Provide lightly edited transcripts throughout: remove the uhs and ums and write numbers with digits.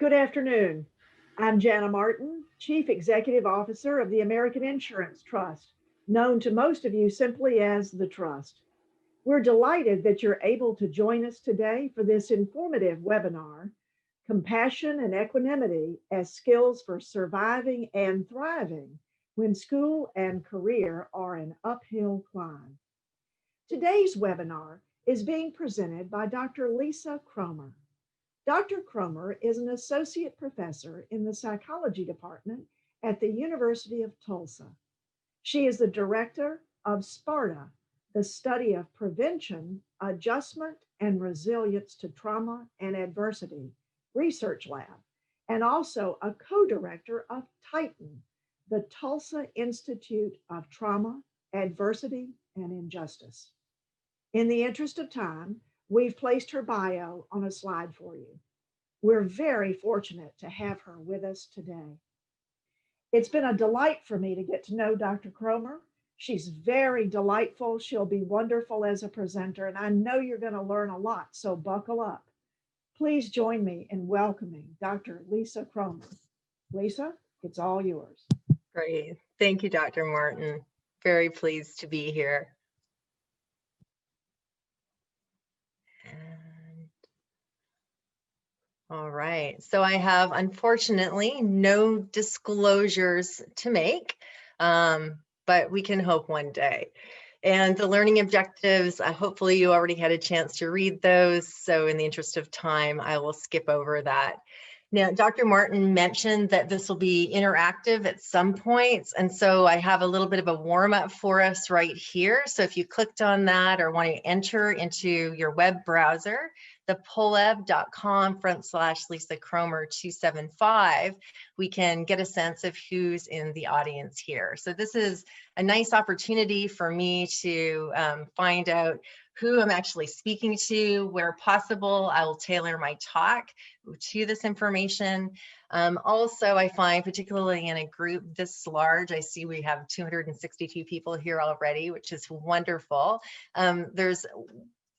Good afternoon. I'm Jana Martin, Chief Executive Officer of the American Insurance Trust, known to most of you simply as the Trust. We're delighted that you're able to join us today for this informative webinar, Compassion and Equanimity as Skills for Surviving and Thriving when School and Career are an Uphill Climb. Today's webinar is being presented by Dr. Lisa Cromer. Dr. Cromer is an associate professor in the psychology department at the University of Tulsa. She is the director of SPARTA, the study of prevention, adjustment, and resilience to trauma and adversity research lab, and also a co-director of Titan, the Tulsa Institute of Trauma, Adversity, and Injustice. In the interest of time, we've placed her bio on a slide for you. We're very fortunate to have her with us today. It's been a delight for me to get to know Dr. Cromer. She's very delightful. She'll be wonderful as a presenter, and I know you're going to learn a lot, so buckle up. Please join me in welcoming Dr. Lisa Cromer. Lisa, it's all yours. Great. Thank you, Dr. Martin. Very pleased to be here. All right, so I have unfortunately no disclosures to make, but we can hope one day. And the learning objectives, hopefully you already had a chance to read those. So in the interest of time, I will skip over that. Now, Dr. Martin mentioned that this will be interactive at some points. And so I have a little bit of a warm up for us right here. So if you clicked on that or want to enter into your web browser, the poleb.com/Lisa Cromer 275, we can get a sense of who's in the audience here. So this is a nice opportunity for me to find out who I'm actually speaking to. Where possible, I will tailor my talk to this information. Also, I find, particularly in a group this large, I see we have 262 people here already, which is wonderful. There's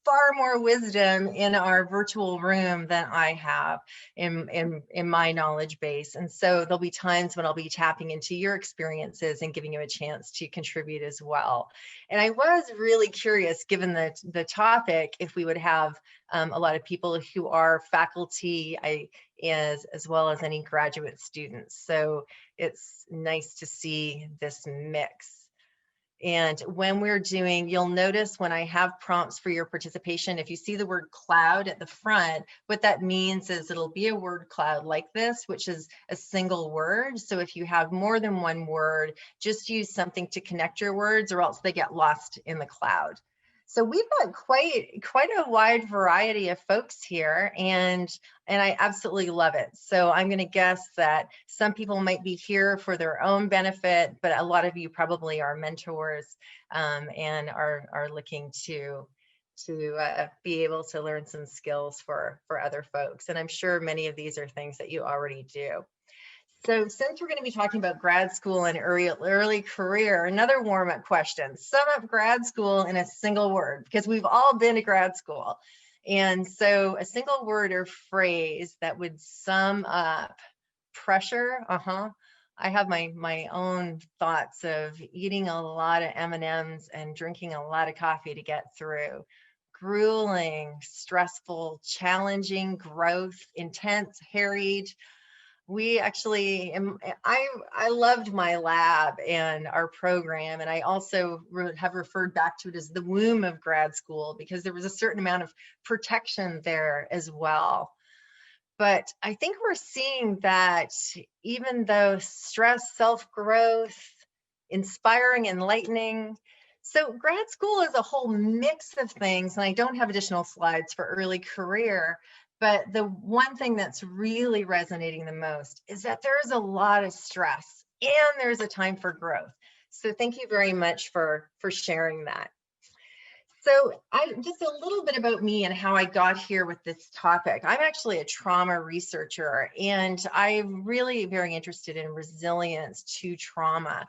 far more wisdom in our virtual room than I have in my knowledge base. And so there'll be times when I'll be tapping into your experiences and giving you a chance to contribute as well. And I was really curious, given the topic, if we would have a lot of people who are faculty as well as any graduate students. So it's nice to see this mix. And when we're doing, you'll notice when I have prompts for your participation, if you see the word cloud at the front, what that means is it'll be a word cloud like this, which is a single word. So if you have more than one word, just use something to connect your words or else they get lost in the cloud. So we've got quite a wide variety of folks here, and I absolutely love it. So I'm going to guess that some people might be here for their own benefit, but a lot of you probably are mentors and are looking to be able to learn some skills for other folks. And I'm sure many of these are things that you already do. So since we're going to be talking about grad school and early career, another warm-up question: sum up grad school in a single word, because we've all been to grad school. And so a single word or phrase that would sum up pressure. I have my own thoughts of eating a lot of M&Ms and drinking a lot of coffee to get through. Grueling, stressful, challenging, growth, intense, harried. We actually, I loved my lab and our program, and I also have referred back to it as the womb of grad school because there was a certain amount of protection there as well. But I think we're seeing that even though stress, self-growth, inspiring, enlightening, so grad school is a whole mix of things, and I don't have additional slides for early career. But the one thing that's really resonating the most is that there is a lot of stress and there's a time for growth. So thank you very much for sharing that. So just a little bit about me and how I got here with this topic. I'm actually a trauma researcher, and I'm really very interested in resilience to trauma.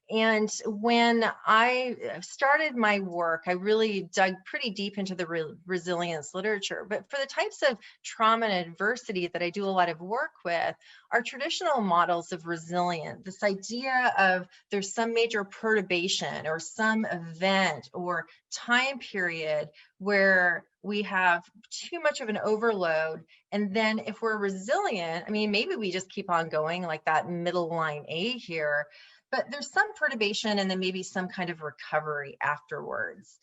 And when I started my work, I really dug pretty deep into the resilience literature. But for the types of trauma and adversity that I do a lot of work with, are traditional models of resilience. This idea of there's some major perturbation or some event or time period where we have too much of an overload. And then if we're resilient, I mean, maybe we just keep on going like that middle line A here, but there's some perturbation and then maybe some kind of recovery afterwards.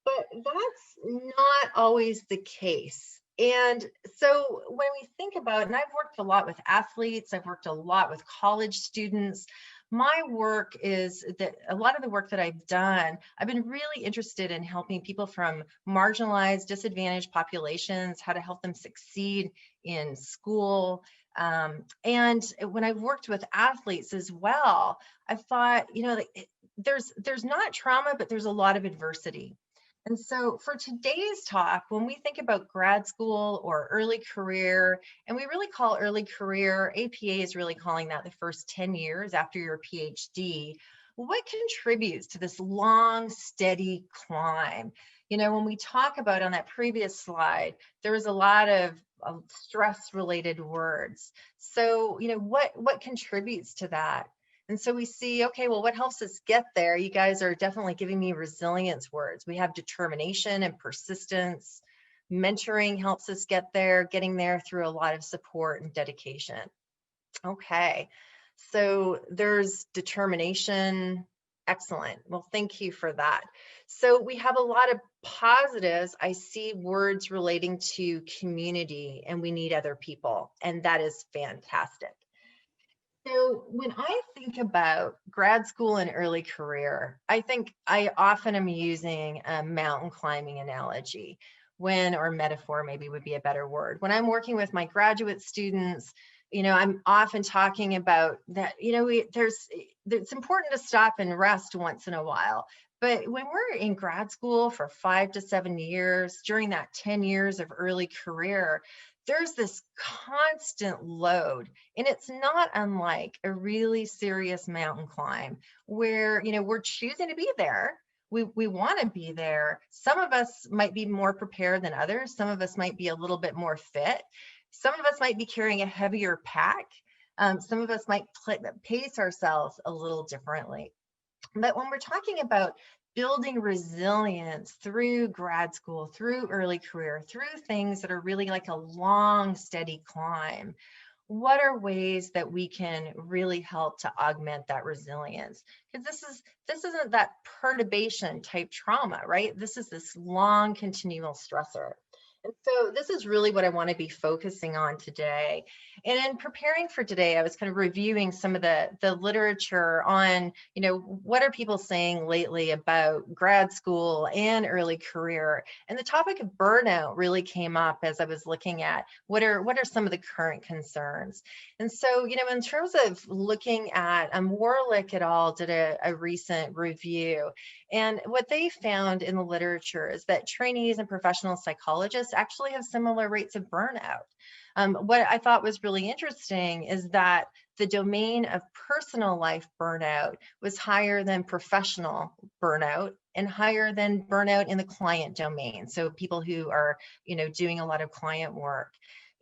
But that's not always the case. And so when we think about, and I've worked a lot with athletes, I've worked a lot with college students. My work is that a lot of the work that I've done, I've been really interested in helping people from marginalized, disadvantaged populations, how to help them succeed in school. And when I've worked with athletes as well, I've thought, there's not trauma, but there's a lot of adversity. And so for today's talk, when we think about grad school or early career, and we really call early career, APA is really calling that the first 10 years after your PhD, what contributes to this long, steady climb? When we talk about on that previous slide, there was a lot of stress related words. So, what contributes to that? And so we see, okay, well, what helps us get there? You guys are definitely giving me resilience words. We have determination and persistence. Mentoring helps us get there, getting there through a lot of support and dedication. Okay, so there's determination. Excellent. Well, thank you for that. So we have a lot of positives. I see words relating to community, and we need other people, and that is fantastic. So when I think about grad school and early career, I think I often am using a mountain climbing analogy or metaphor maybe would be a better word. When I'm working with my graduate students, I'm often talking about that, it's important to stop and rest once in a while. But when we're in grad school for 5 to 7 years, during that 10 years of early career, there's this constant load, and it's not unlike a really serious mountain climb where, we're choosing to be there. We want to be there. Some of us might be more prepared than others. Some of us might be a little bit more fit. Some of us might be carrying a heavier pack. Some of us might pace ourselves a little differently. But when we're talking about building resilience through grad school, through early career, through things that are really like a long, steady climb, what are ways that we can really help to augment that resilience? Because this isn't that perturbation type trauma, right? This is this long continual stressor. And so this is really what I want to be focusing on today. And in preparing for today, I was kind of reviewing some of the literature on, what are people saying lately about grad school and early career. And the topic of burnout really came up as I was looking at what are some of the current concerns. And so, in terms of looking at, Warlick et al. Did a recent review. And what they found in the literature is that trainees and professional psychologists actually have similar rates of burnout. What I thought was really interesting is that the domain of personal life burnout was higher than professional burnout and higher than burnout in the client domain. So people who are, doing a lot of client work.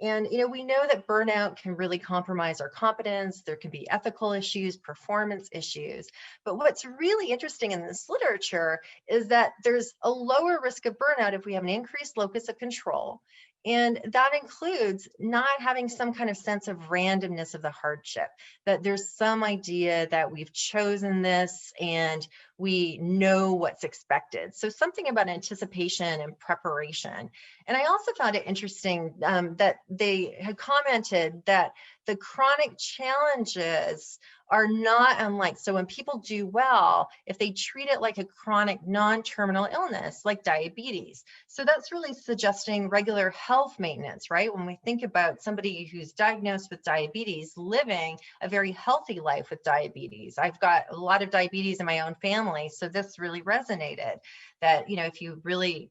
And, we know that burnout can really compromise our competence. There can be ethical issues, performance issues. But what's really interesting in this literature is that there's a lower risk of burnout if we have an increased locus of control. And that includes not having some kind of sense of randomness of the hardship, that there's some idea that we've chosen this and we know what's expected. So something about anticipation and preparation. And I also found it interesting that they had commented that the chronic challenges are not unlike. So when people do well, if they treat it like a chronic non-terminal illness, like diabetes. So that's really suggesting regular health maintenance, right? When we think about somebody who's diagnosed with diabetes, living a very healthy life with diabetes. I've got a lot of diabetes in my own family, so this really resonated that, if you really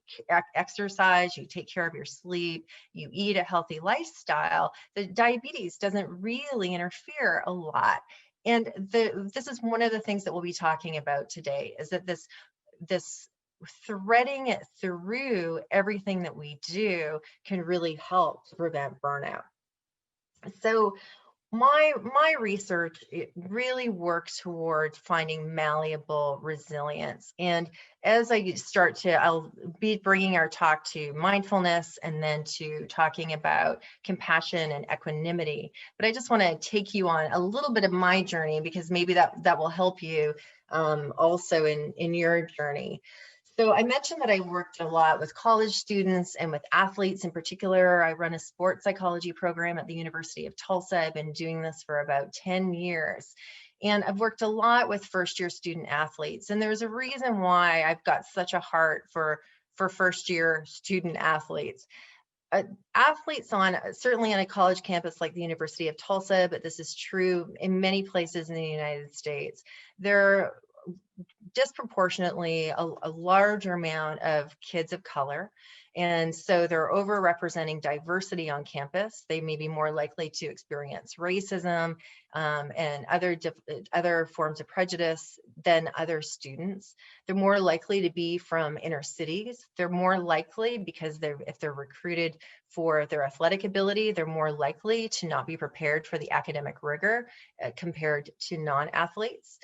exercise, you take care of your sleep, you eat a healthy lifestyle, the diabetes doesn't really interfere a lot. And this is one of the things that we'll be talking about today, is that this threading it through everything that we do can really help to prevent burnout. So my research, it really works towards finding malleable resilience. And as I'll be bringing our talk to mindfulness and then to talking about compassion and equanimity. But I just want to take you on a little bit of my journey, because maybe that will help you also in your journey. So I mentioned that I worked a lot with college students and with athletes in particular. I run a sports psychology program at the University of Tulsa. I've been doing this for about 10 years. And I've worked a lot with first-year student athletes. And there's a reason why I've got such a heart for first-year student athletes. Athletes certainly on a college campus like the University of Tulsa, but this is true in many places in the United States. They're disproportionately a larger amount of kids of color. And so they're overrepresenting diversity on campus. They may be more likely to experience racism and other forms of prejudice than other students. They're more likely to be from inner cities. They're more likely, because if they're recruited for their athletic ability, they're more likely to not be prepared for the academic rigor compared to non-athletes.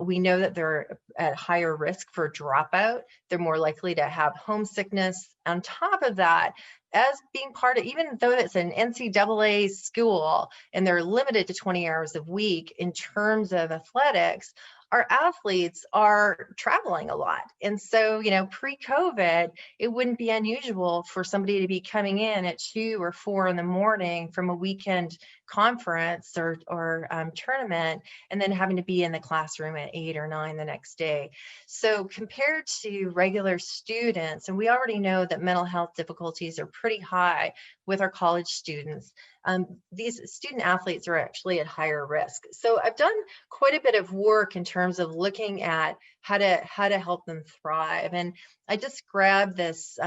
We know that they're at higher risk for dropout. They're more likely to have homesickness. On top of that, as being part of, even though it's an NCAA school and they're limited to 20 hours a week in terms of athletics, our athletes are traveling a lot. And so, pre-COVID, it wouldn't be unusual for somebody to be coming in at 2 or 4 in the morning from a weekend conference or tournament, and then having to be in the classroom at 8 or 9 the next day. So compared to regular students, and we already know that mental health difficulties are pretty high with our college students, these student athletes are actually at higher risk. So I've done quite a bit of work in terms of looking at how to help them thrive. And I just grabbed this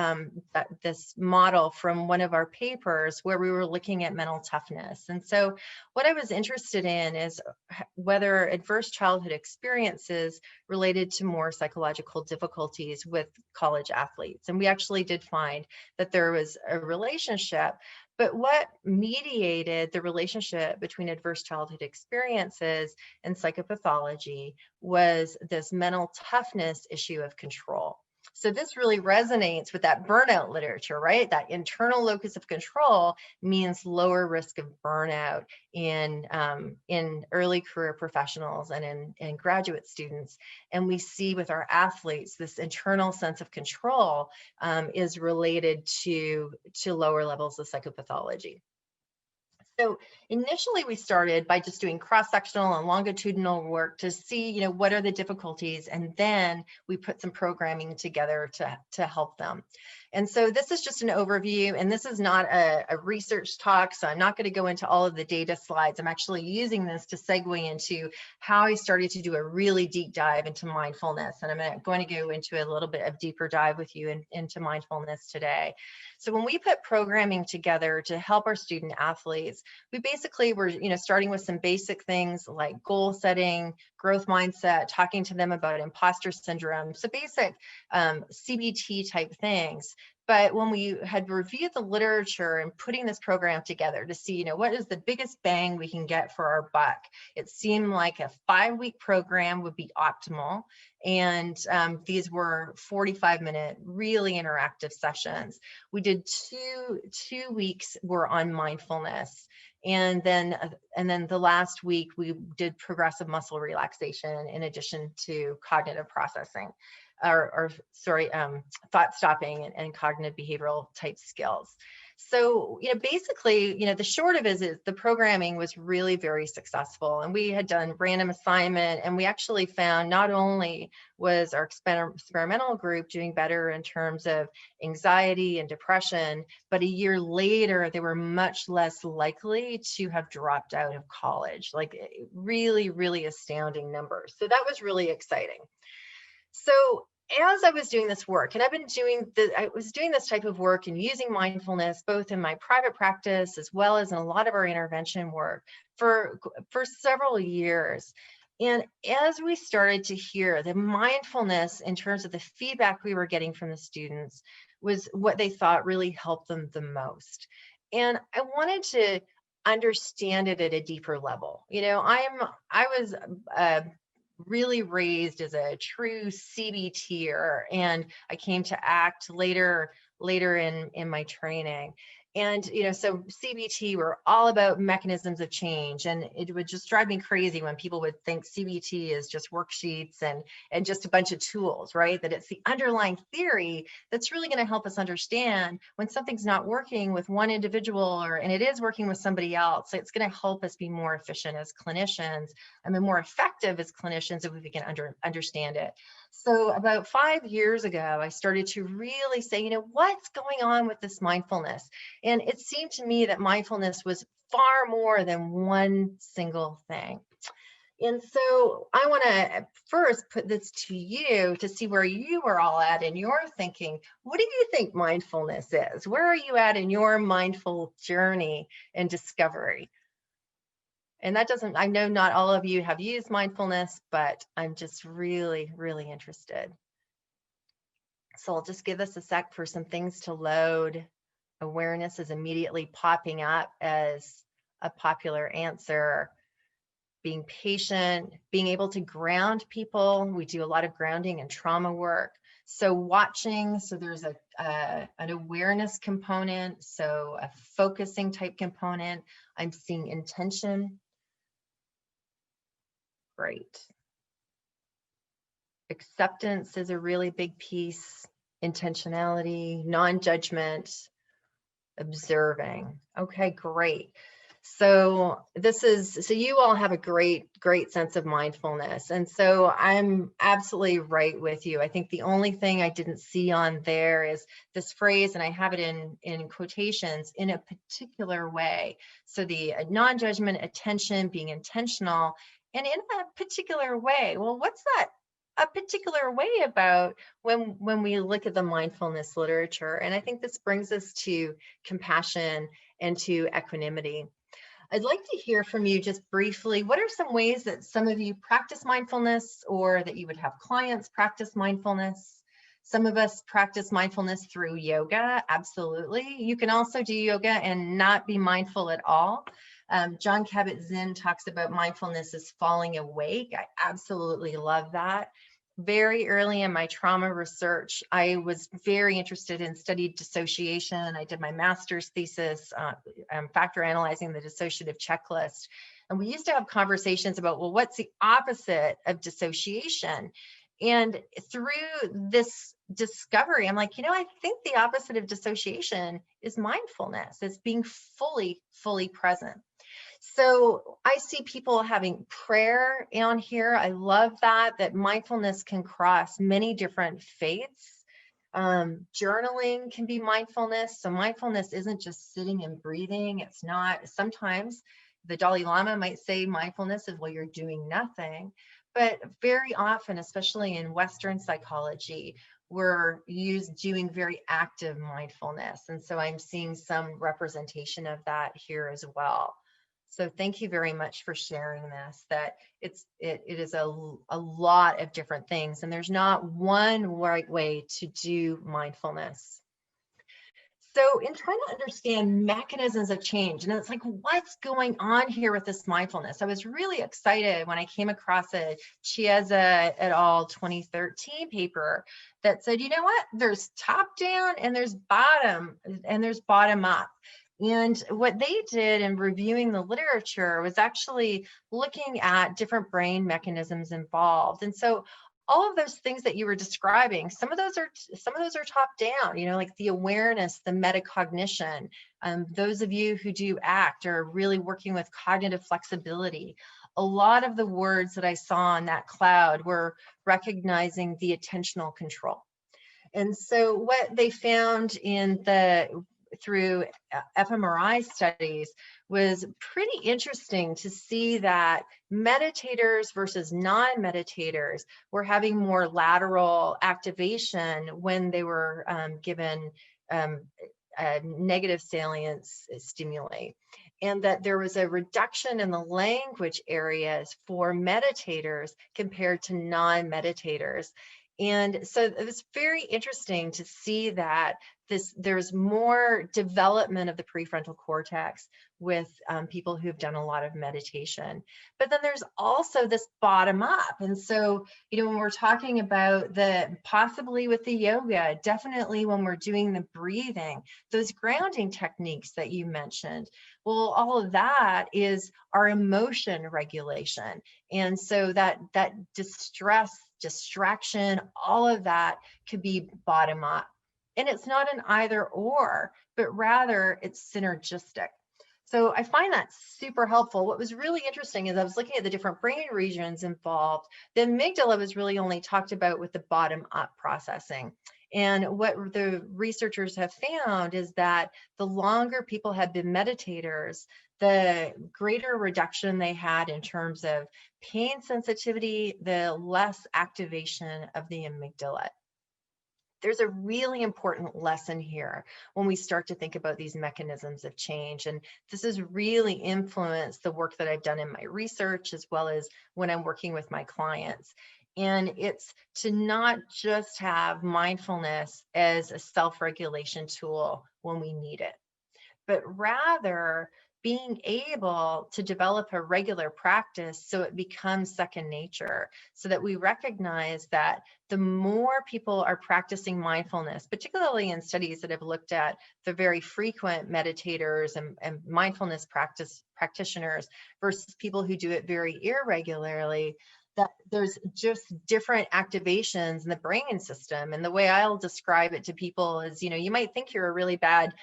model from one of our papers where we were looking at mental toughness. And so what I was interested in is whether adverse childhood experiences related to more psychological difficulties with college athletes. And we actually did find that there was a relationship. But what mediated the relationship between adverse childhood experiences and psychopathology was this mental toughness issue of control. So this really resonates with that burnout literature, right? That internal locus of control means lower risk of burnout in early career professionals and in graduate students. And we see with our athletes, this internal sense of control is related to lower levels of psychopathology. So initially we started by just doing cross-sectional and longitudinal work to see, what are the difficulties, and then we put some programming together to help them. And so this is just an overview, and this is not a research talk, so I'm not going to go into all of the data slides. I'm actually using this to segue into how I started to do a really deep dive into mindfulness, and I'm going to go into a little bit of deeper dive with you into mindfulness today. So when we put programming together to help our student athletes, we basically were, starting with some basic things like goal setting, growth mindset, talking to them about imposter syndrome, so basic CBT type things. But when we had reviewed the literature and putting this program together to see, what is the biggest bang we can get for our buck, it seemed like a 5-week program would be optimal. And these were 45-minute, really interactive sessions. We did two weeks were on mindfulness. And then the last week we did progressive muscle relaxation in addition to cognitive processing, thought stopping and cognitive behavioral type skills. So, basically, the short of it is the programming was really very successful, and we had done random assignment, and we actually found not only was our experimental group doing better in terms of anxiety and depression, but a year later, they were much less likely to have dropped out of college, like really, really astounding numbers. So that was really exciting. So as I was doing this work, and I was doing this type of work and using mindfulness both in my private practice as well as in a lot of our intervention work for several years. And as we started to hear the mindfulness in terms of the feedback we were getting from the students was what they thought really helped them the most. And I wanted to understand it at a deeper level. I was really raised as a true CBTer, and I came to ACT later in my training. And so CBT were all about mechanisms of change, and it would just drive me crazy when people would think CBT is just worksheets and just a bunch of tools, right? That it's the underlying theory that's really going to help us understand when something's not working with one individual and it is working with somebody else. It's going to help us be more efficient as clinicians and more effective as clinicians if we can understand it. So about 5 years ago, I started to really say, what's going on with this mindfulness? And it seemed to me that mindfulness was far more than one single thing. And so I want to first put this to you to see where you are all at in your thinking. What do you think mindfulness is? Where are you at in your mindful journey and discovery? And I know not all of you have used mindfulness, but I'm just really, really interested. So I'll just give us a sec for some things to load. Awareness is immediately popping up as a popular answer. Being patient, being able to ground people. We do a lot of grounding and trauma work. So watching, so there's an awareness component, so a focusing type component. I'm seeing intention. Great. Acceptance is a really big piece. Intentionality, non-judgment, observing. Okay, great. So you all have a great sense of mindfulness. And so I'm absolutely right with you. I think the only thing I didn't see on there is this phrase, and I have it in quotations, in a particular way. So the non-judgment, attention, being intentional, and in a particular way. Well, what's that a particular way about when we look at the mindfulness literature? And I think this brings us to compassion and to equanimity. I'd like to hear from you just briefly. What are some ways that some of you practice mindfulness, or that you would have clients practice mindfulness? Some of us practice mindfulness through yoga. Absolutely. You can also do yoga and not be mindful at all. John Kabat-Zinn talks about mindfulness as falling awake. I absolutely love that. Very early in my trauma research, I was very interested in studied dissociation. I did my master's thesis, factor analyzing the dissociative checklist. And we used to have conversations about, well, what's the opposite of dissociation? And through this discovery, I'm like, I think the opposite of dissociation is mindfulness. It's being fully present. So I see people having prayer on here. I love that mindfulness can cross many different faiths. Journaling can be mindfulness. So mindfulness isn't just sitting and breathing. It's not. Sometimes the Dalai Lama might say mindfulness is, well, you're doing nothing. But very often, especially in Western psychology, we're doing very active mindfulness. And so I'm seeing some representation of that here as well. So thank you very much for sharing this, that it is a lot of different things, and there's not one right way to do mindfulness. So in trying to understand mechanisms of change, and it's like, what's going on here with this mindfulness? I was really excited when I came across a Chiesa et al. 2013 paper that said, there's top down and there's bottom up. And what they did in reviewing the literature was actually looking at different brain mechanisms involved. And so all of those things that you were describing, some of those are top down, like the awareness, the metacognition. Those of you who do ACT are really working with cognitive flexibility. A lot of the words that I saw in that cloud were recognizing the attentional control. And so what they found in through fMRI studies was pretty interesting to see that meditators versus non-meditators were having more lateral activation when they were given negative salience stimuli, and that there was a reduction in the language areas for meditators compared to non-meditators. And so it was very interesting to see that there's more development of the prefrontal cortex with people who've done a lot of meditation. But then there's also this bottom up. And so, when we're talking about possibly with the yoga, definitely when we're doing the breathing, those grounding techniques that you mentioned, well, all of that is our emotion regulation. And so that distraction, all of that could be bottom up. And it's not an either or, but rather it's synergistic. So I find that super helpful. What was really interesting is I was looking at the different brain regions involved. The amygdala was really only talked about with the bottom up processing. And what the researchers have found is that the longer people had been meditators, the greater reduction they had in terms of pain sensitivity, the less activation of the amygdala. There's a really important lesson here when we start to think about these mechanisms of change. And this has really influenced the work that I've done in my research, as well as when I'm working with my clients. And it's to not just have mindfulness as a self-regulation tool when we need it, but rather being able to develop a regular practice so it becomes second nature, so that we recognize that the more people are practicing mindfulness, particularly in studies that have looked at the very frequent meditators and mindfulness practitioners versus people who do it very irregularly, that there's just different activations in the brain system. And the way I'll describe it to people is, you might think you're a really bad,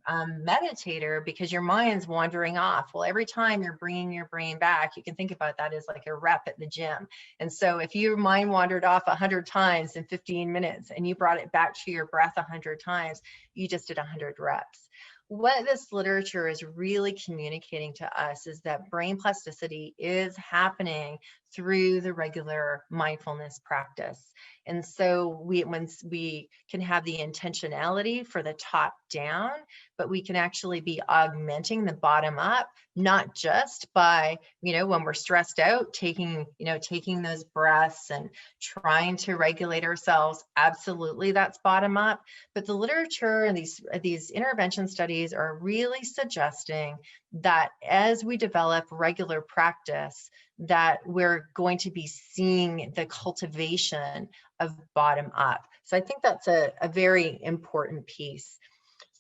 meditator because your mind's wandering off. Well, every time you're bringing your brain back, you can think about that as like a rep at the gym. And so if your mind wandered off 100 times in 15 minutes and you brought it back to your breath 100 times, you just did 100 reps. What this literature is really communicating to us is that brain plasticity is happening through the regular mindfulness practice. And so once we can have the intentionality for the top down, but we can actually be augmenting the bottom up, not just by, when we're stressed out, taking those breaths and trying to regulate ourselves. Absolutely, that's bottom up. But the literature and these intervention studies are really suggesting that as we develop regular practice, that we're going to be seeing the cultivation of bottom up. So I think that's a very important piece.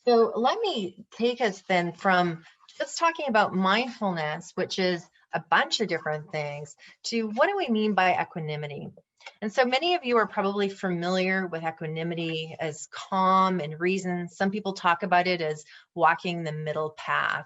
So let me take us then from just talking about mindfulness, which is a bunch of different things, to what do we mean by equanimity? And so many of you are probably familiar with equanimity as calm and reason. Some people talk about it as walking the middle path.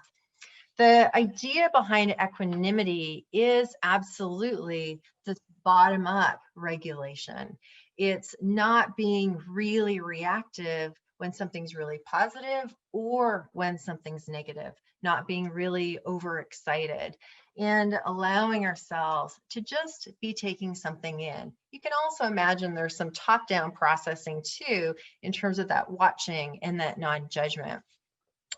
The idea behind equanimity is absolutely this bottom up regulation. It's not being really reactive when something's really positive or when something's negative, not being really overexcited, and allowing ourselves to just be taking something in. You can also imagine there's some top-down processing too, in terms of that watching and that non-judgment.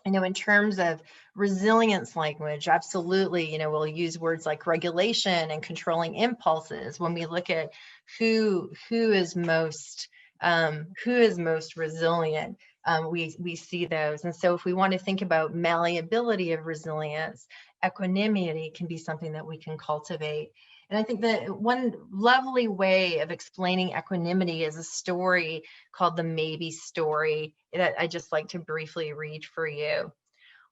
In terms of resilience language, absolutely, we'll use words like regulation and controlling impulses when we look at who is most resilient. We see those. And so if we want to think about malleability of resilience, equanimity can be something that we can cultivate. And I think that one lovely way of explaining equanimity is a story called the Maybe Story that I just like to briefly read for you.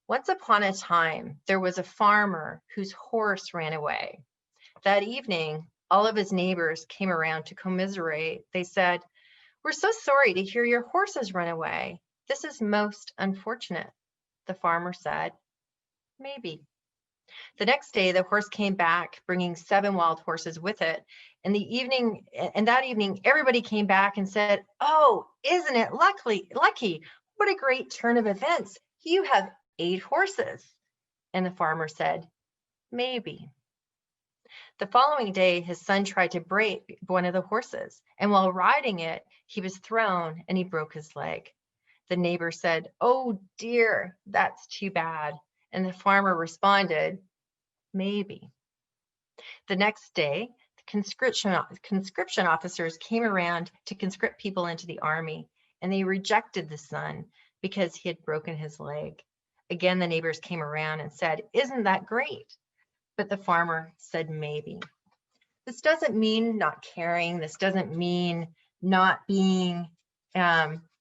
Once upon a time, there was a farmer whose horse ran away. That evening, all of his neighbors came around to commiserate. They said, "We're so sorry to hear your horse has run away. This is most unfortunate." The farmer said, "Maybe." The next day, the horse came back, bringing 7 wild horses with it. And that evening, everybody came back and said, "Oh, isn't it lucky? what a great turn of events. You have 8 horses. And the farmer said, maybe. The following day, his son tried to break one of the horses, and while riding it, he was thrown and he broke his leg. The neighbor said, oh dear, that's too bad. And the farmer responded, maybe. The next day, the conscription officers came around to conscript people into the army, and they rejected the son because he had broken his leg. Again, the neighbors came around and said, isn't that great? But the farmer said, maybe. This doesn't mean not caring. This doesn't mean not being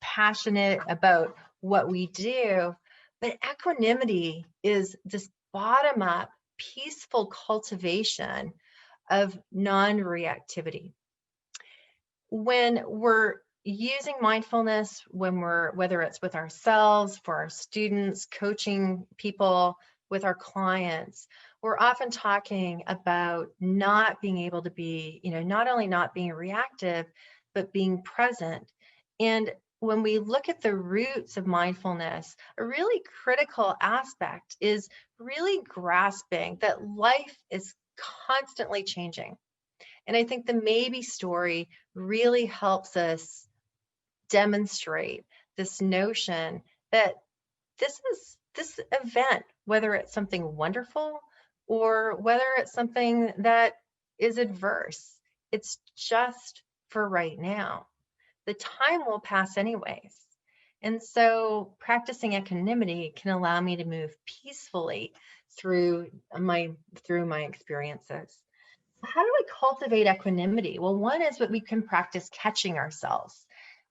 passionate about what we do. But equanimity is this bottom-up, peaceful cultivation of non-reactivity. When we're using mindfulness, whether it's with ourselves, for our students, coaching people, with our clients, we're often talking about not being able to be, not only not being reactive, but being present. And when we look at the roots of mindfulness, a really critical aspect is really grasping that life is constantly changing. And I think the maybe story really helps us demonstrate this notion that this event, whether it's something wonderful or whether it's something that is adverse, it's just for right now. The time will pass anyways. And so practicing equanimity can allow me to move peacefully through my experiences. How do I cultivate equanimity? Well, one is that we can practice catching ourselves.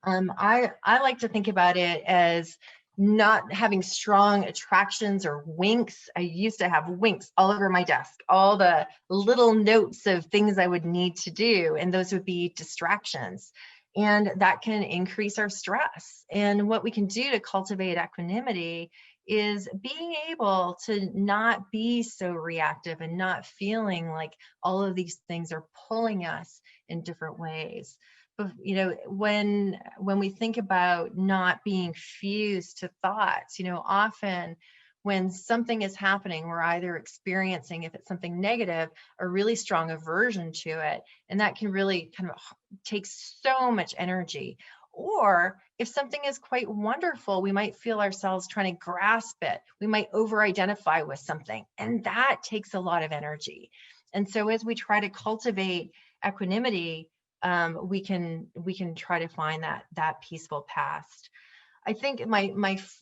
I like to think about it as not having strong attractions or winks. I used to have winks all over my desk, all the little notes of things I would need to do, and those would be distractions. And that can increase our stress. And what we can do to cultivate equanimity is being able to not be so reactive and not feeling like all of these things are pulling us in different ways. But when we think about not being fused to thoughts, often when something is happening, we're either experiencing, if it's something negative, a really strong aversion to it, and that can really kind of take so much energy. Or if something is quite wonderful, we might feel ourselves trying to grasp it. We might over-identify with something, and that takes a lot of energy. And so as we try to cultivate equanimity, we can try to find that peaceful past. I think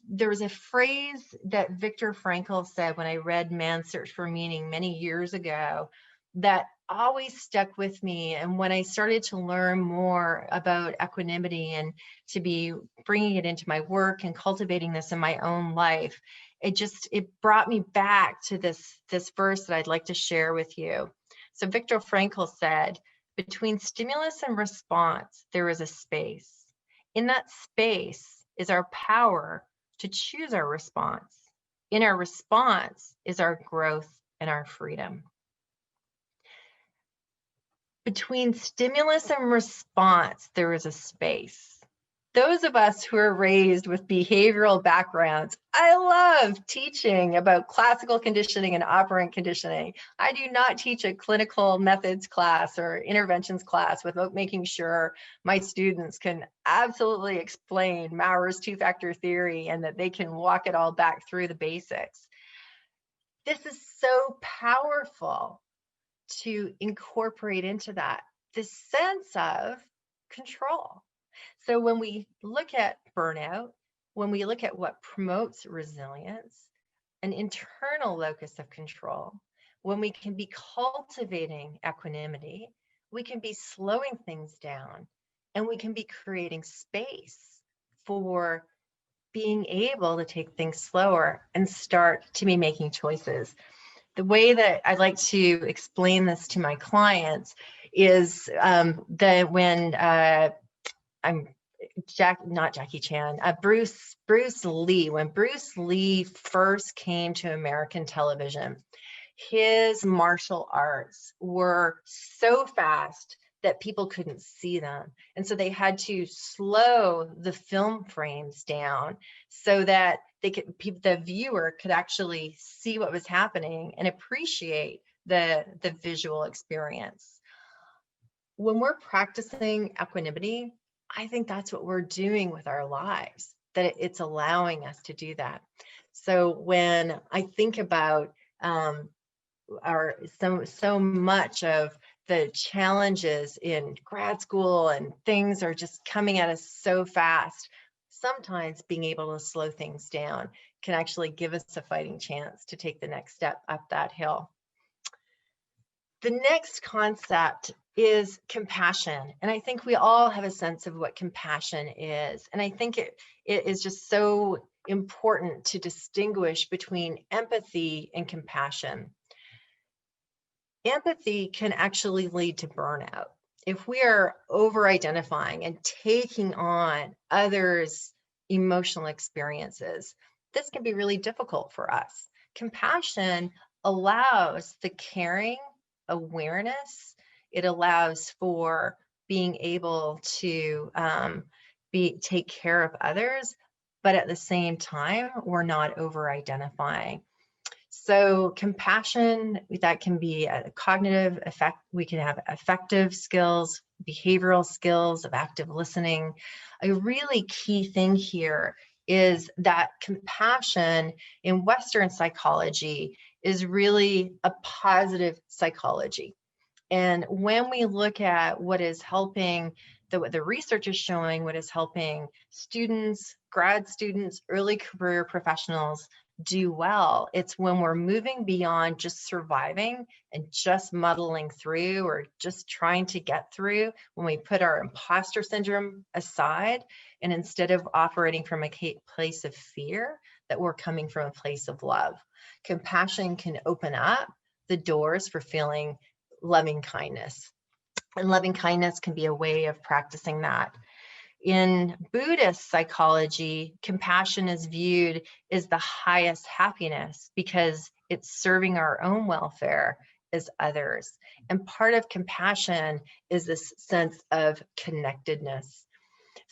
there was a phrase that Viktor Frankl said when I read Man's Search for Meaning many years ago that always stuck with me. And when I started to learn more about equanimity and to be bringing it into my work and cultivating this in my own life, it brought me back to this verse that I'd like to share with you. So Viktor Frankl said, between stimulus and response, there is a space. In that space is our power to choose our response. In our response is our growth and our freedom. Between stimulus and response, there is a space. Those of us who are raised with behavioral backgrounds, I love teaching about classical conditioning and operant conditioning. I do not teach a clinical methods class or interventions class without making sure my students can absolutely explain Maurer's two-factor theory and that they can walk it all back through the basics. This is so powerful to incorporate into that, this sense of control. So when we look at burnout, when we look at what promotes resilience, an internal locus of control, when we can be cultivating equanimity, we can be slowing things down and we can be creating space for being able to take things slower and start to be making choices. The way that I like to explain this to my clients is that when Bruce Lee, when Bruce Lee first came to American television, his martial arts were so fast that people couldn't see them. And so they had to slow the film frames down so that the viewer could actually see what was happening and appreciate the visual experience. When we're practicing equanimity, I think that's what we're doing with our lives, that it's allowing us to do that. So when I think about so much of the challenges in grad school and things are just coming at us so fast, sometimes being able to slow things down can actually give us a fighting chance to take the next step up that hill. The next concept is compassion. And I think we all have a sense of what compassion is. And I think it is just so important to distinguish between empathy and compassion. Empathy can actually lead to burnout. If we are over-identifying and taking on others' emotional experiences, this can be really difficult for us. Compassion allows the caring, awareness. It allows for being able to take care of others, but at the same time, we're not over-identifying. So compassion, that can be a cognitive effect. We can have affective skills, behavioral skills of active listening. A really key thing here is that compassion in Western psychology is really a positive psychology. And when we look at what is helping, what the research is showing, what is helping students, grad students, early career professionals do well, it's when we're moving beyond just surviving and just muddling through or just trying to get through, when we put our imposter syndrome aside, and instead of operating from a place of fear, that we're coming from a place of love. Compassion can open up the doors for feeling loving kindness. And loving kindness can be a way of practicing that. In Buddhist psychology, compassion is viewed as the highest happiness because it's serving our own welfare as others. And part of compassion is this sense of connectedness.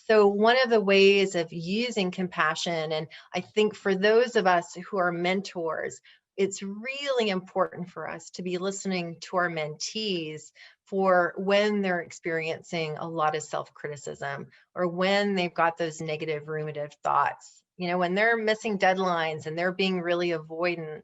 So one of the ways of using compassion, and I think for those of us who are mentors, it's really important for us to be listening to our mentees for when they're experiencing a lot of self-criticism or when they've got those negative ruminative thoughts. You know, when they're missing deadlines and they're being really avoidant,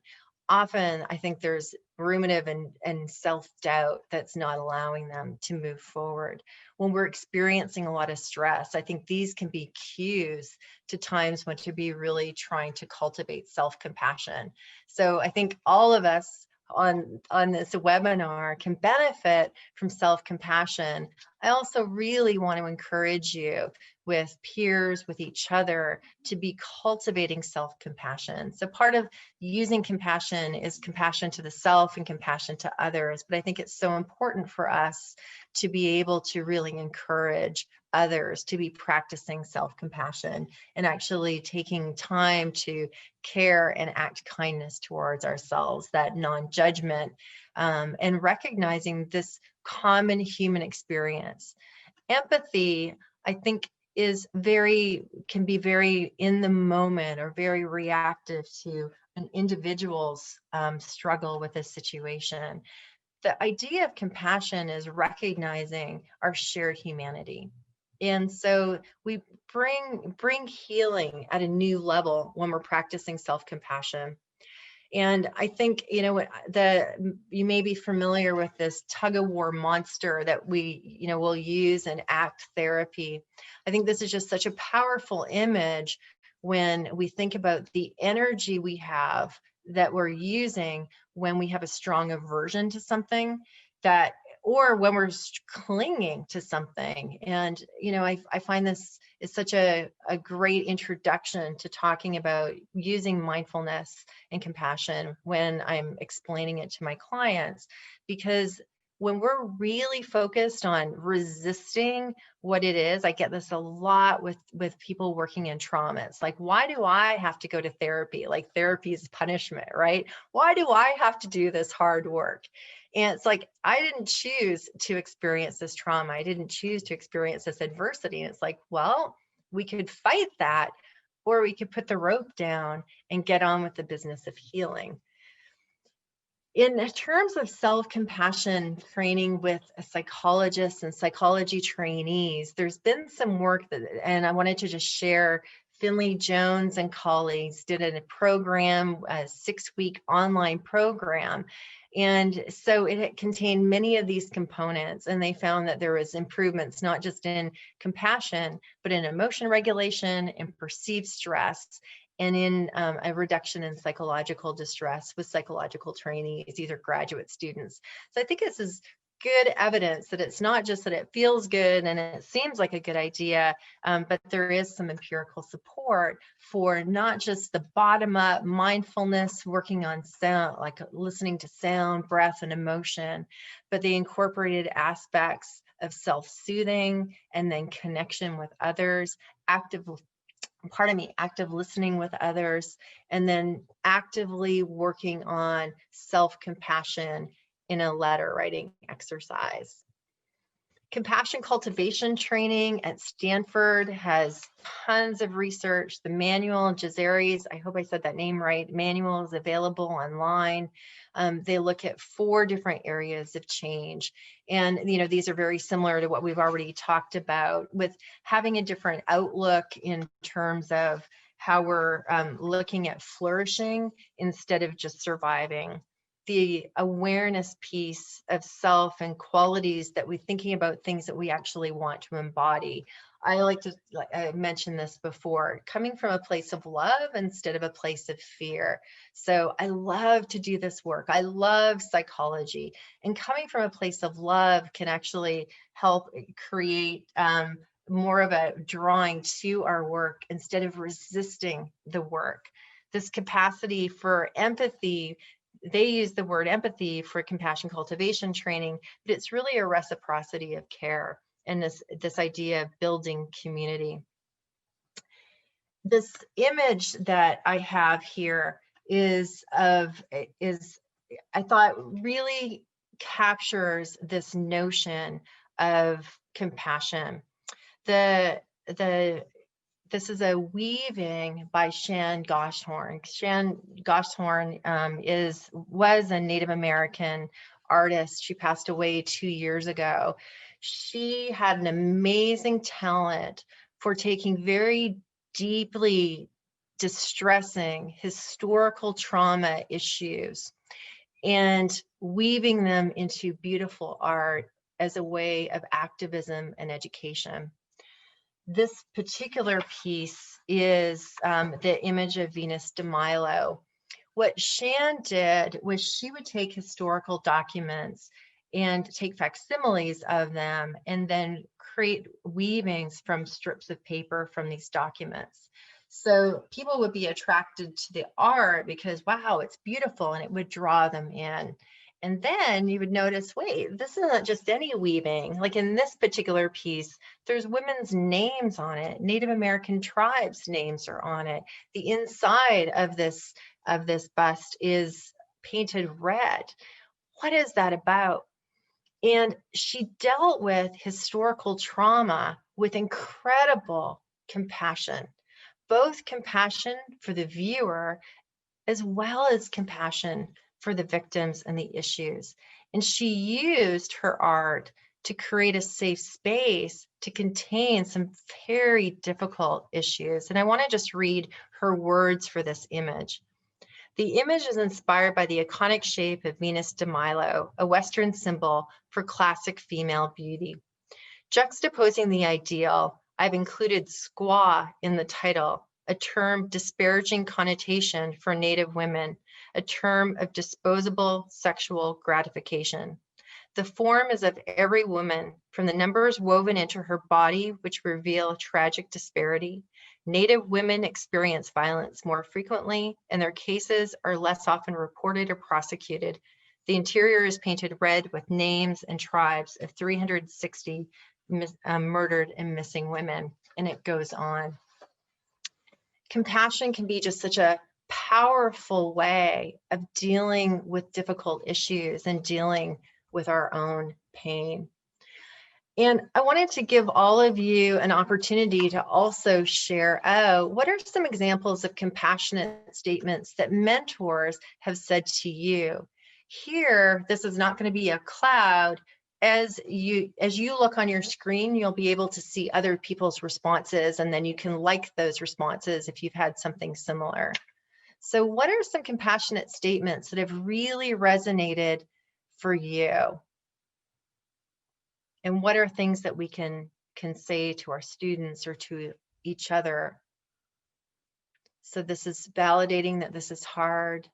often I think there's ruminative and self-doubt that's not allowing them to move forward. When we're experiencing a lot of stress, I think these can be cues to times when to be really trying to cultivate self-compassion. So I think all of us on this webinar can benefit from self-compassion. I also really want to encourage you with peers, with each other, to be cultivating self-compassion. So part of using compassion is compassion to the self and compassion to others. But I think it's so important for us to be able to really encourage others to be practicing self-compassion and actually taking time to care and act kindness towards ourselves, that non-judgment, and recognizing this common human experience. Empathy, I think, can be very in the moment or very reactive to an individual's struggle with a situation. The idea of compassion is recognizing our shared humanity. And so we bring healing at a new level when we're practicing self-compassion. And I think, you know, you may be familiar with this tug-of-war monster that we, you know, will use in ACT therapy. I think this is just such a powerful image when we think about the energy we have that we're using when we have a strong aversion to something, or when we're clinging to something. And, you know, I find this is such a great introduction to talking about using mindfulness and compassion when I'm explaining it to my clients, because when we're really focused on resisting what it is, I get this a lot with people working in trauma. It's like, why do I have to go to therapy? Like therapy is punishment, right? Why do I have to do this hard work? And it's like, I didn't choose to experience this trauma. I didn't choose to experience this adversity. And it's like, well, we could fight that, or we could put the rope down and get on with the business of healing. In terms of self-compassion training with psychologists and psychology trainees, there's been some work that, and I wanted to just share, Finley Jones and colleagues did a program, a 6-week online program. And so it contained many of these components, and they found that there was improvements, not just in compassion, but in emotion regulation and perceived stress, and in a reduction in psychological distress with psychological trainees, either graduate students. So I think this is good evidence that it's not just that it feels good and it seems like a good idea, but there is some empirical support for not just the bottom-up mindfulness, working on sound, like listening to sound, breath, and emotion, but the incorporated aspects of self-soothing and then connection with others, active listening with others, and then actively working on self-compassion in a letter writing exercise. Compassion cultivation training at Stanford has tons of research. The manual, Jazari's, I hope I said that name right, manual is available online. They look at 4 different areas of change. And, these are very similar to what we've already talked about, with having a different outlook in terms of how we're looking at flourishing instead of just surviving. The awareness piece of self and qualities that we're thinking about, things that we actually want to embody. I like to, like I mentioned this before, coming from a place of love instead of a place of fear. So I love to do this work. I love psychology, and coming from a place of love can actually help create more of a drawing to our work instead of resisting the work. This capacity for empathy, they use the word empathy for compassion cultivation training, but it's really a reciprocity of care and this idea of building community. This image that I have here is I thought really captures this notion of compassion. This is a weaving by Shan Goshorn. Shan Goshorn was a Native American artist. She passed away 2 years ago. She had an amazing talent for taking very deeply distressing historical trauma issues and weaving them into beautiful art as a way of activism and education. This particular piece is the image of Venus de Milo. What Shan did was she would take historical documents and take facsimiles of them and then create weavings from strips of paper from these documents. So people would be attracted to the art because, wow, it's beautiful, and it would draw them in. And then you would notice, wait, this isn't just any weaving. Like in this particular piece, there's women's names on it. Native American tribes' names are on it. The inside of this bust is painted red. What is that about? And she dealt with historical trauma with incredible compassion, both compassion for the viewer as well as compassion for the victims and the issues. And she used her art to create a safe space to contain some very difficult issues. And I want to just read her words for this image. The image is inspired by the iconic shape of Venus de Milo, a Western symbol for classic female beauty. Juxtaposing the ideal, I've included squaw in the title, a term disparaging connotation for Native women, a term of disposable sexual gratification. The form is of every woman, from the numbers woven into her body, which reveal tragic disparity. Native women experience violence more frequently, and their cases are less often reported or prosecuted. The interior is painted red with names and tribes of 360 murdered and missing women, and it goes on. Compassion can be just such a powerful way of dealing with difficult issues and dealing with our own pain. And I wanted to give all of you an opportunity to also share, what are some examples of compassionate statements that mentors have said to you? Here, this is not going to be a cloud. As you look on your screen, you'll be able to see other people's responses, and then you can like those responses if you've had something similar. So what are some compassionate statements that have really resonated for you? And what are things that we can say to our students or to each other? So this is validating that this is hard,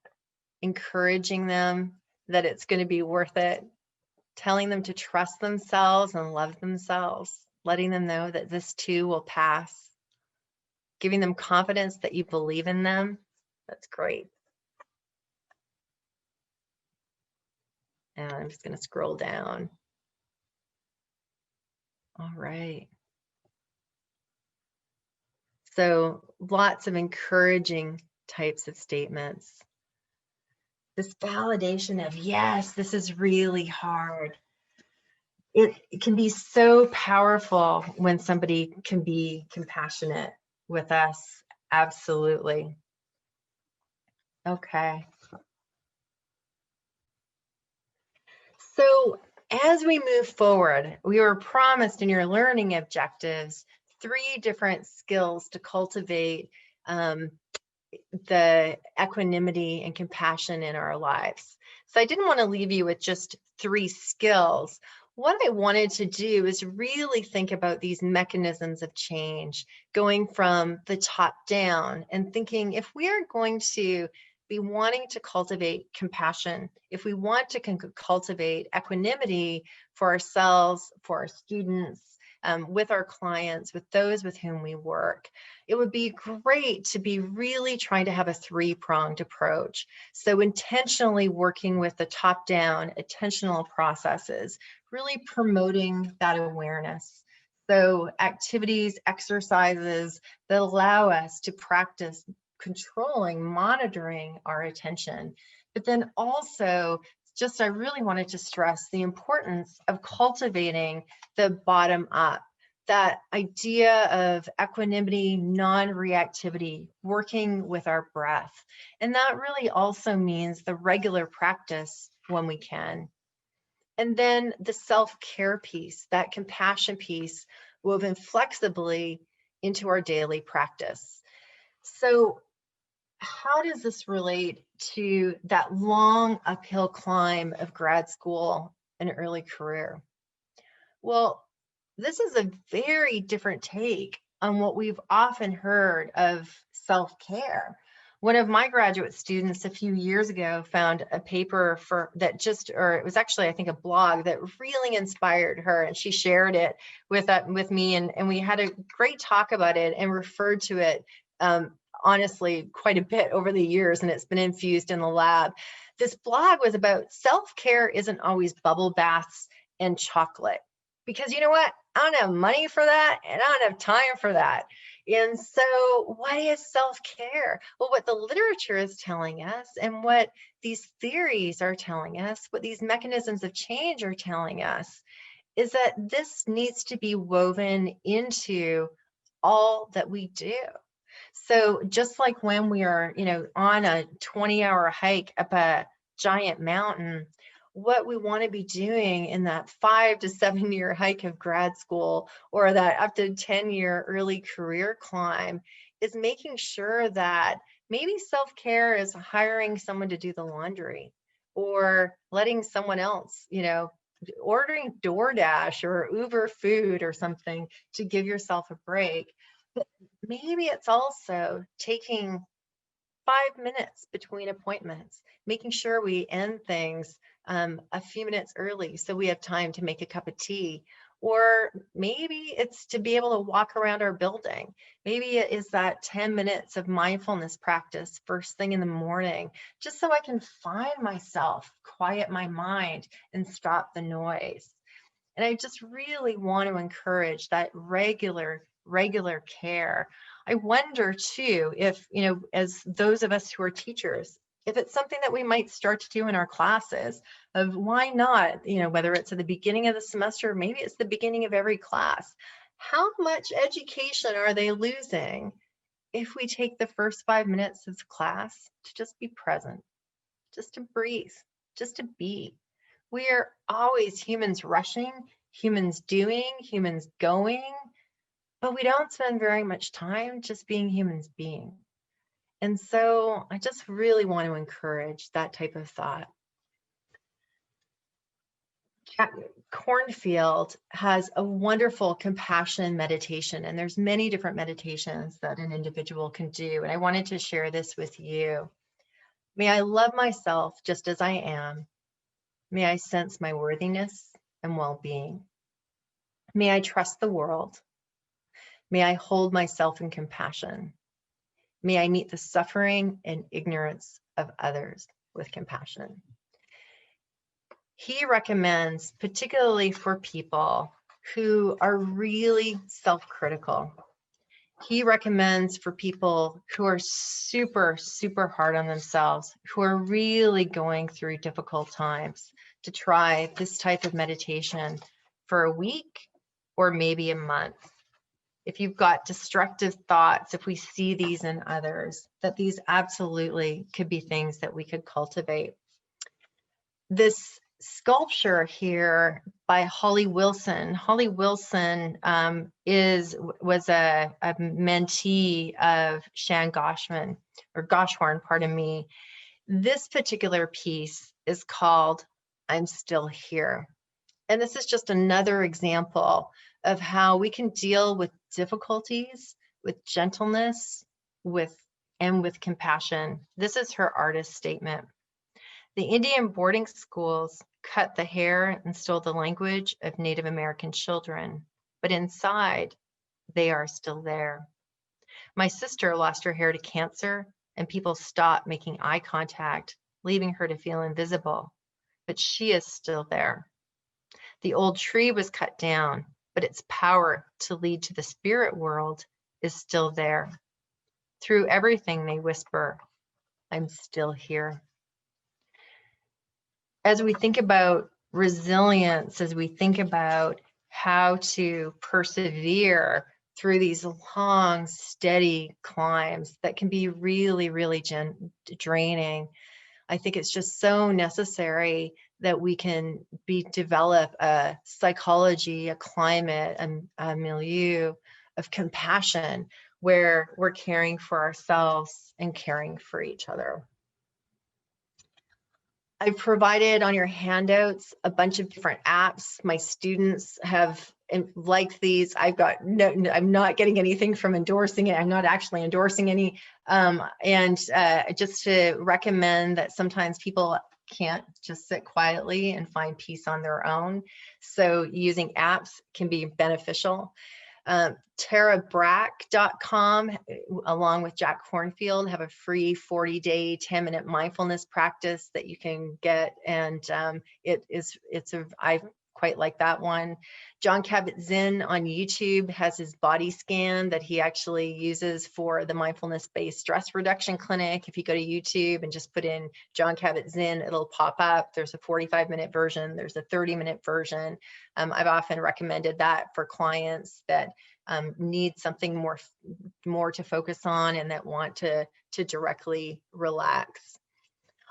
encouraging them that it's going to be worth it, telling them to trust themselves and love themselves, letting them know that this too will pass, giving them confidence that you believe in them. That's great. And I'm just going to scroll down. All right. So lots of encouraging types of statements. This validation of, yes, this is really hard. It can be so powerful when somebody can be compassionate with us. Absolutely. Okay. So as we move forward, we were promised in your learning objectives 3 different skills to cultivate the equanimity and compassion in our lives. So I didn't want to leave you with just 3 skills. What I wanted to do is really think about these mechanisms of change, going from the top down and thinking, if we are going to be wanting to cultivate compassion, if we want to cultivate equanimity for ourselves, for our students, with our clients, with those with whom we work, it would be great to be really trying to have a 3-pronged approach. So intentionally working with the top-down attentional processes, really promoting that awareness. So activities, exercises that allow us to practice controlling, monitoring our attention. But then also, I really wanted to stress the importance of cultivating the bottom up, that idea of equanimity, non-reactivity, working with our breath. And that really also means the regular practice when we can. And then the self-care piece, that compassion piece, woven flexibly into our daily practice. So how does this relate to that long uphill climb of grad school and early career? Well, this is a very different take on what we've often heard of self-care. One of my graduate students a few years ago found a paper it was actually, I think, a blog that really inspired her, and she shared it with me, and we had a great talk about it and referred to it honestly quite a bit over the years, and it's been infused in the lab. This blog was about self-care isn't always bubble baths and chocolate. Because you know what? I don't have money for that, and I don't have time for that. And so what is self-care? Well, what the literature is telling us, and what these theories are telling us, what these mechanisms of change are telling us, is that this needs to be woven into all that we do. So just like when we are, on a 20-hour hike up a giant mountain, what we want to be doing in that 5 to 7 year hike of grad school, or that up to 10-year early career climb, is making sure that maybe self-care is hiring someone to do the laundry, or letting someone else, ordering DoorDash or Uber food or something to give yourself a break. But maybe it's also taking 5 minutes between appointments, making sure we end things a few minutes early so we have time to make a cup of tea, Or maybe it's to be able to walk around our building. Maybe it is that 10 minutes of mindfulness practice first thing in the morning, just so I can find myself, quiet my mind, and stop the noise. And I just really want to encourage that regular care. I wonder too, if, as those of us who are teachers, if it's something that we might start to do in our classes, of why not, whether it's at the beginning of the semester, maybe it's the beginning of every class. How much education are they losing if we take the first 5 minutes of class to just be present, just to breathe, just to be? We're always humans rushing, humans doing, humans going, but we don't spend very much time just being humans being. And so I just really want to encourage that type of thought. Jack Cornfield has a wonderful compassion meditation, and there's many different meditations that an individual can do. And I wanted to share this with you. May I love myself just as I am. May I sense my worthiness and well-being. May I trust the world. May I hold myself in compassion. May I meet the suffering and ignorance of others with compassion. He recommends, particularly for people who are really self-critical, he recommends for people who are super, super hard on themselves, who are really going through difficult times, to try this type of meditation for a week or maybe a month. If you've got destructive thoughts, if we see these in others, that these absolutely could be things that we could cultivate. This sculpture here by Holly Wilson. Holly Wilson was a mentee of Shan Goshman, or Goshorn, pardon me. This particular piece is called I'm Still Here. And this is just another example of how we can deal with difficulties, with gentleness, and with compassion. This is her artist statement. The Indian boarding schools cut the hair and stole the language of Native American children, but inside, they are still there. My sister lost her hair to cancer, and people stopped making eye contact, leaving her to feel invisible, but she is still there. The old tree was cut down, but its power to lead to the spirit world is still there. Through everything they whisper, I'm still here. As we think about resilience, as we think about how to persevere through these long, steady climbs that can be really, really draining, I think it's just so necessary that we can develop a psychology, a climate, a milieu of compassion where we're caring for ourselves and caring for each other. I've provided on your handouts a bunch of different apps. My students have liked these. I'm not getting anything from endorsing it. I'm not actually endorsing any. Just to recommend that sometimes people can't just sit quietly and find peace on their own. So using apps can be beneficial. TaraBrack.com, along with Jack Cornfield, have a free 40-day, 10-minute mindfulness practice that you can get, and I quite like that one. John Kabat-Zinn on YouTube has his body scan that he actually uses for the mindfulness-based stress reduction clinic. If you go to YouTube and just put in John Kabat-Zinn, it'll pop up. There's a 45-minute version. There's a 30-minute version. I've often recommended that for clients that need something more to focus on and that want to directly relax.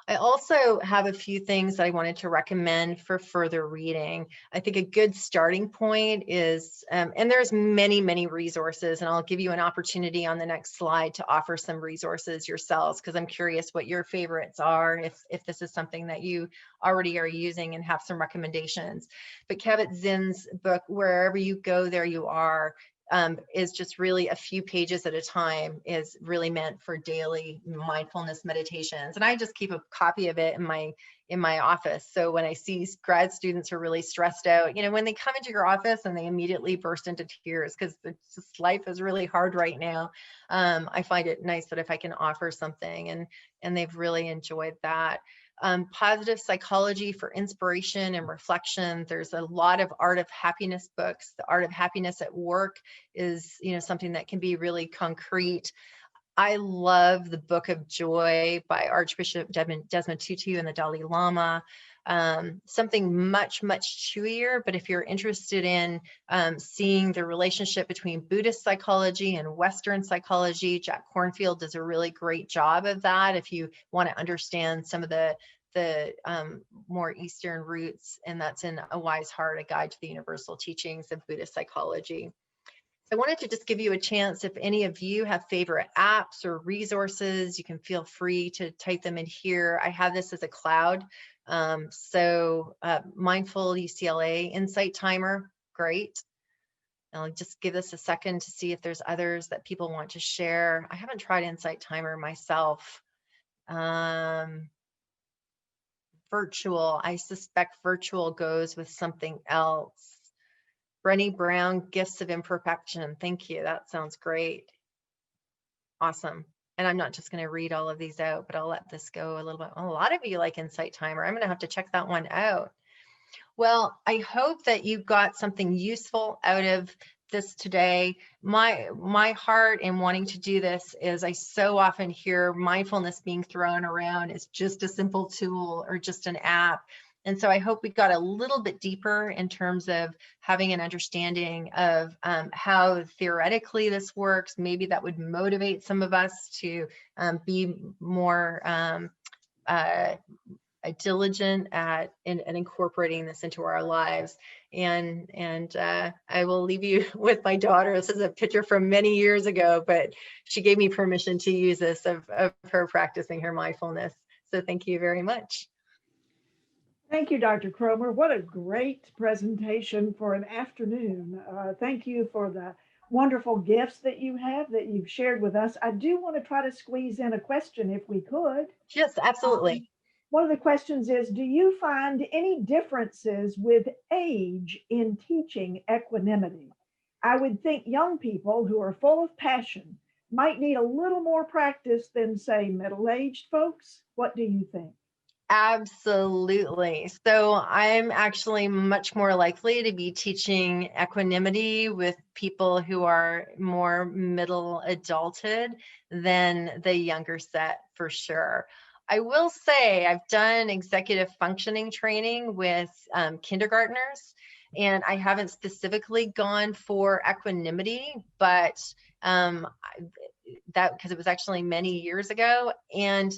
I also have a few things that I wanted to recommend for further reading. I think a good starting point is, and there's many, many resources, and I'll give you an opportunity on the next slide to offer some resources yourselves, because I'm curious what your favorites are, if this is something that you already are using and have some recommendations. But Kabat-Zinn's book, Wherever You Go, There You Are, is just really a few pages at a time, is really meant for daily mindfulness meditations. And I just keep a copy of it in my office. So when I see grad students who are really stressed out, when they come into your office and they immediately burst into tears because life is really hard right now, I find it nice that if I can offer something, and they've really enjoyed that. Positive psychology for inspiration and reflection. There's a lot of Art of Happiness books. The Art of Happiness at Work is, something that can be really concrete. I love the Book of Joy by Archbishop Desmond Tutu and the Dalai Lama. Something much, much chewier, but if you're interested in seeing the relationship between Buddhist psychology and Western psychology, Jack Kornfield does a really great job of that. If you want to understand some of the more Eastern roots, and that's in A Wise Heart, A Guide to the Universal Teachings of Buddhist Psychology. I wanted to just give you a chance, if any of you have favorite apps or resources, you can feel free to type them in here. I have this as a cloud. Mindful UCLA Insight Timer, great. I'll just give this a second to see if there's others that people want to share. I haven't tried Insight Timer myself. Virtual, I suspect virtual goes with something else. Brené Brown, Gifts of Imperfection. Thank you. That sounds great. Awesome. And I'm not just going to read all of these out, but I'll let this go a little bit. A lot of you like Insight Timer. I'm going to have to check that one out. Well, I hope that you got something useful out of this today. My heart in wanting to do this is I so often hear mindfulness being thrown around as just a simple tool or just an app. And so I hope we got a little bit deeper in terms of having an understanding of how theoretically this works. Maybe that would motivate some of us to be more diligent at incorporating this into our lives. And I will leave you with my daughter. This is a picture from many years ago, but she gave me permission to use this of her practicing her mindfulness. So thank you very much. Thank you, Dr. Cromer. What a great presentation for an afternoon. Thank you for the wonderful gifts that you have that you've shared with us. I do want to try to squeeze in a question if we could. Yes, absolutely. One of the questions is, do you find any differences with age in teaching equanimity? I would think young people who are full of passion might need a little more practice than, say, middle-aged folks. What do you think? Absolutely. So I'm actually much more likely to be teaching equanimity with people who are more middle adulthood than the younger set, for sure. I will say I've done executive functioning training with kindergartners, and I haven't specifically gone for equanimity, but that because it was actually many years ago. And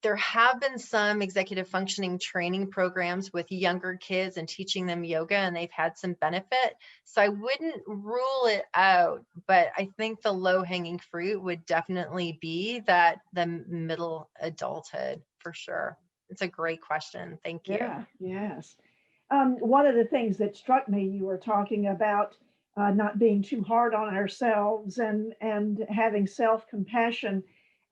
there have been some executive functioning training programs with younger kids and teaching them yoga, and they've had some benefit. So I wouldn't rule it out, but I think the low-hanging fruit would definitely be the middle adulthood, for sure. It's a great question. Thank you. Yeah, yes. One of the things that struck me, you were talking about not being too hard on ourselves and having self-compassion.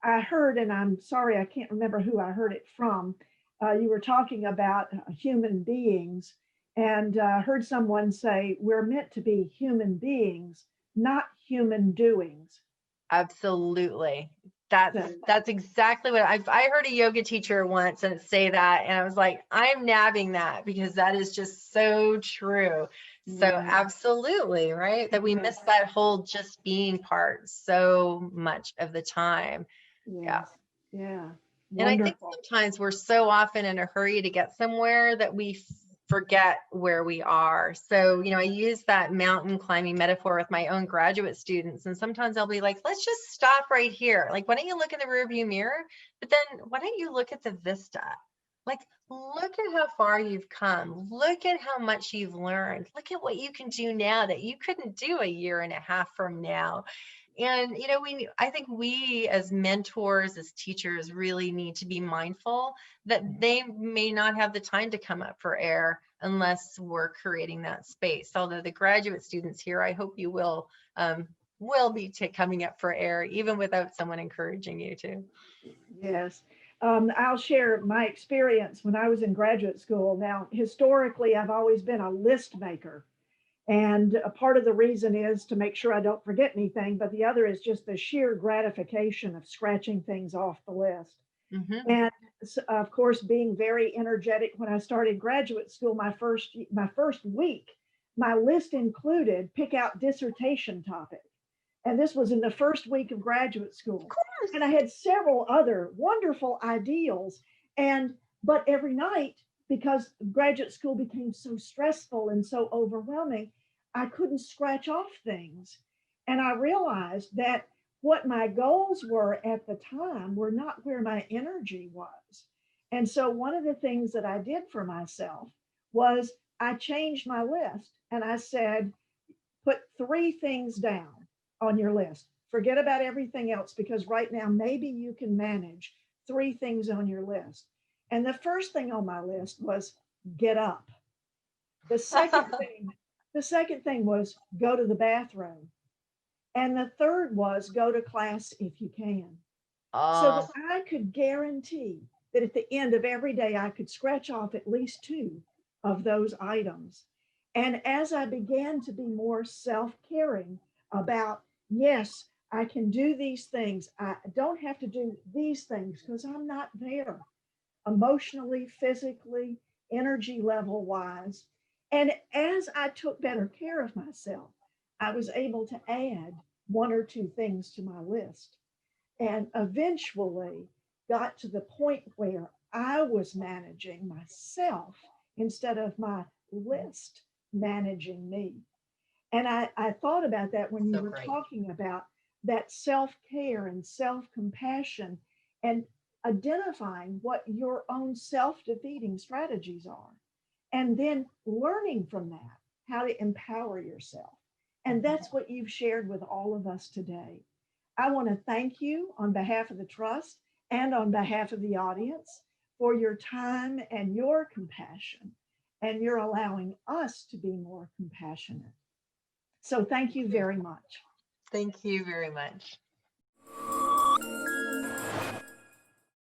I heard, and I'm sorry, I can't remember who I heard it from. You were talking about human beings, and heard someone say, we're meant to be human beings, not human doings. Absolutely. So, That's exactly what I heard a yoga teacher once and say that, and I was like, I'm nabbing that because that is just so true. So yeah, absolutely, right? That we miss that whole just being part so much of the time. Yeah. yes, yeah, And I think wonderful. sometimes we're so often in a hurry to get somewhere that we forget where we are. So, I use that mountain climbing metaphor with my own graduate students. And sometimes I'll be like, let's just stop right here. Like, why don't you look in the rearview mirror? But then why don't you look at the vista? Like, look at how far you've come. Look at how much you've learned. Look at what you can do now that you couldn't do a year and a half from now. And, you know, I think we as mentors, as teachers, really need to be mindful that they may not have the time to come up for air unless we're creating that space. Although the graduate students here, I hope you will be coming up for air even without someone encouraging you to. Yes. I'll share my experience when I was in graduate school. Now, historically, I've always been a list maker. And a part of the reason is to make sure I don't forget anything, but the other is just the sheer gratification of scratching things off the list. Hmm. And of course, being very energetic when I started graduate school, my first week, my list included pick out dissertation topic. And this was in the first week of graduate Of school. And I course. had several other wonderful ideals. And but every night, because graduate school became so stressful and so overwhelming, I couldn't scratch off things. And I realized that what my goals were at the time were not where my energy was. And so one of the things that I did for myself was I changed my list and I said, put three things down on your list. Forget about everything else because right now maybe you can manage three things on your list. And the first thing on my list was get up. The second thing, the second thing was go to the bathroom. And the third was go to class if you can. So that Oh, I could guarantee that at the end of every day, I could scratch off at least two of those items. And as I began to be more self caring about, yes, I can do these things, I don't have to do these things because I'm not there emotionally, physically, energy level wise. And as I took better care of myself, I was able to add one or two things to my list and eventually got to the point where I was managing myself instead of my list managing me. And I thought about that when you so were great. talking about that self care and self compassion and identifying what your own self defeating strategies are, and then learning from that how to empower yourself. And Mhm. that's what you've shared with all of us today. I want to thank you on behalf of the trust and on behalf of the audience for your time and your compassion, and you're allowing us to be more compassionate. So thank Thank you you. very much. Thank you very much.